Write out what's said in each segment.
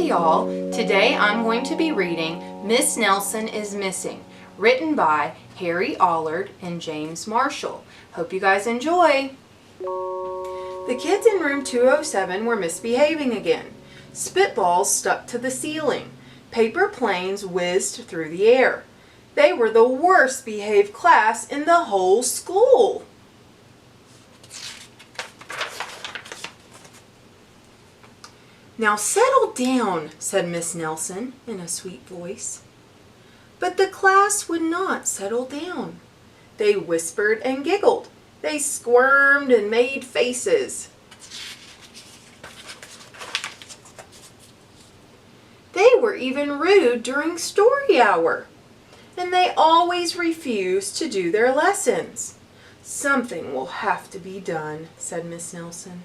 Hey y'all, today I'm going to be reading Miss Nelson is Missing, written by Harry Allard and James Marshall. Hope you guys enjoy. The kids in room 207 were misbehaving again. Spitballs stuck to the ceiling. Paper planes whizzed through the air. They were the worst behaved class in the whole school. "Now settle down," said Miss Nelson in a sweet voice. But the class would not settle down. They whispered and giggled. They squirmed and made faces. They were even rude during story hour. And they always refused to do their lessons. "Something will have to be done," said Miss Nelson.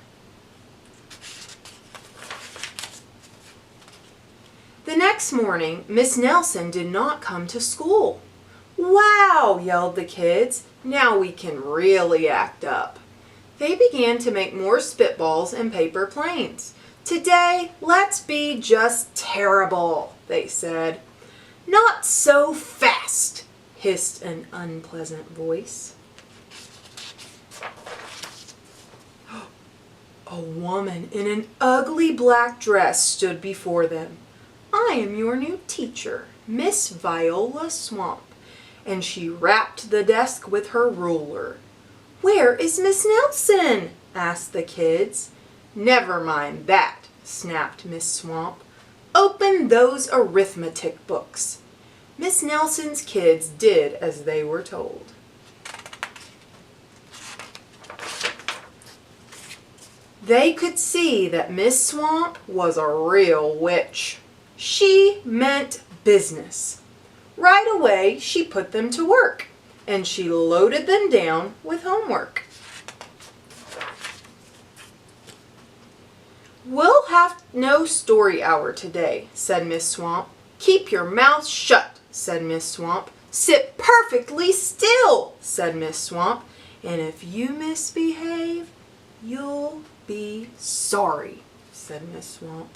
The next morning, Miss Nelson did not come to school. "Wow!" yelled the kids. "Now we can really act up." They began to make more spitballs and paper planes. "Today, let's be just terrible," they said. "Not so fast," hissed an unpleasant voice. A woman in an ugly black dress stood before them. "I am your new teacher, Miss Viola Swamp," and she rapped the desk with her ruler. "Where is Miss Nelson?" asked the kids. "Never mind that," snapped Miss Swamp. "Open those arithmetic books." Miss Nelson's kids did as they were told. They could see that Miss Swamp was a real witch. She meant business. Right away, she put them to work, and she loaded them down with homework. "We'll have no story hour today," said Miss Swamp. "Keep your mouth shut," said Miss Swamp. "Sit perfectly still," said Miss Swamp. "And if you misbehave, you'll be sorry," said Miss Swamp.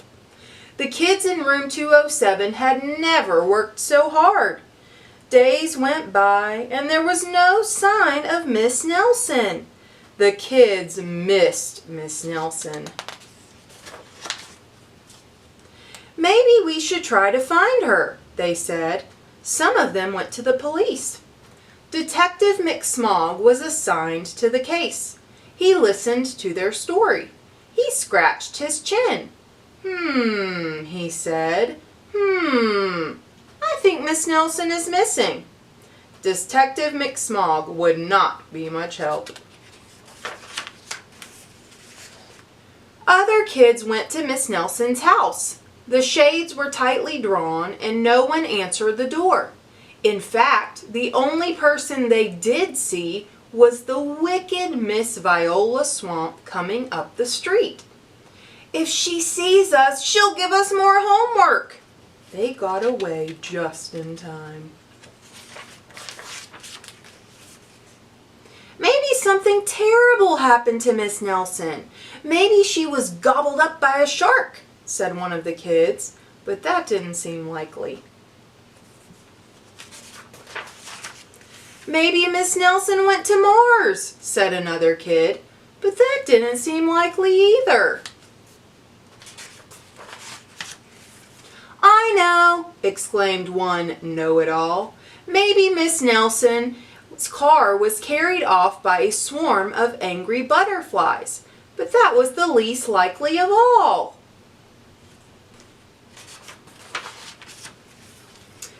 The kids in room 207 had never worked so hard. Days went by and there was no sign of Miss Nelson. The kids missed Miss Nelson. "Maybe we should try to find her," they said. Some of them went to the police. Detective McSmog was assigned to the case. He listened to their story. He scratched his chin. He said. I think Miss Nelson is missing." Detective McSmog would not be much help. Other kids went to Miss Nelson's house. The shades were tightly drawn and no one answered the door. In fact, the only person they did see was the wicked Miss Viola Swamp coming up the street. "If she sees us, she'll give us more homework." They got away just in time. "Maybe something terrible happened to Miss Nelson. Maybe she was gobbled up by a shark," said one of the kids, but that didn't seem likely. "Maybe Miss Nelson went to Mars," said another kid, but that didn't seem likely either. "I know," exclaimed one know-it-all. "Maybe Miss Nelson's car was carried off by a swarm of angry butterflies, but that was the least likely of all."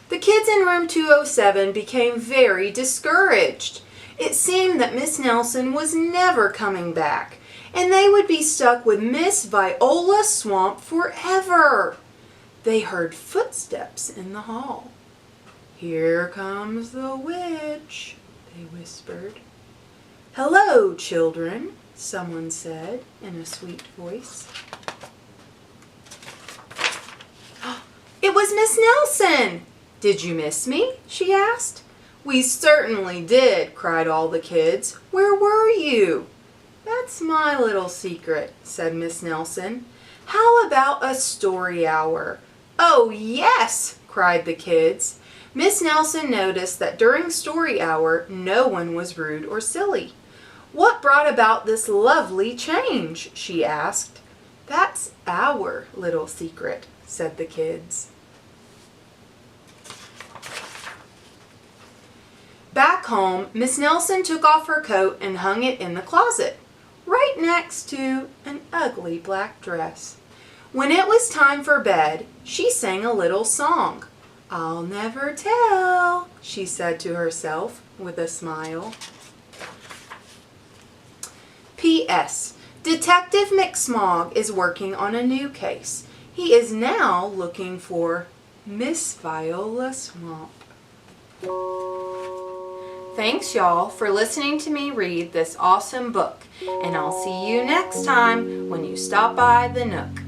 The kids in room 207 became very discouraged. It seemed that Miss Nelson was never coming back, and they would be stuck with Miss Viola Swamp forever. They heard footsteps in the hall. "Here comes the witch," they whispered. "Hello, children," someone said in a sweet voice. It was Miss Nelson! "Did you miss me?" she asked. "We certainly did," cried all the kids. "Where were you?" "That's my little secret," said Miss Nelson. How about a story hour? Oh, yes, cried the kids. Miss Nelson noticed that during story hour, no one was rude or silly. What brought about this lovely change? She asked. That's our little secret, said the kids. Back home, Miss Nelson took off her coat and hung it in the closet, right next to an ugly black dress. When it was time for bed, she sang a little song. I'll never tell, she said to herself with a smile. P.S. Detective McSmog is working on a new case. He is now looking for Miss Viola Swamp. Thanks, y'all, for listening to me read this awesome book, and I'll see you next time when you stop by the Nook.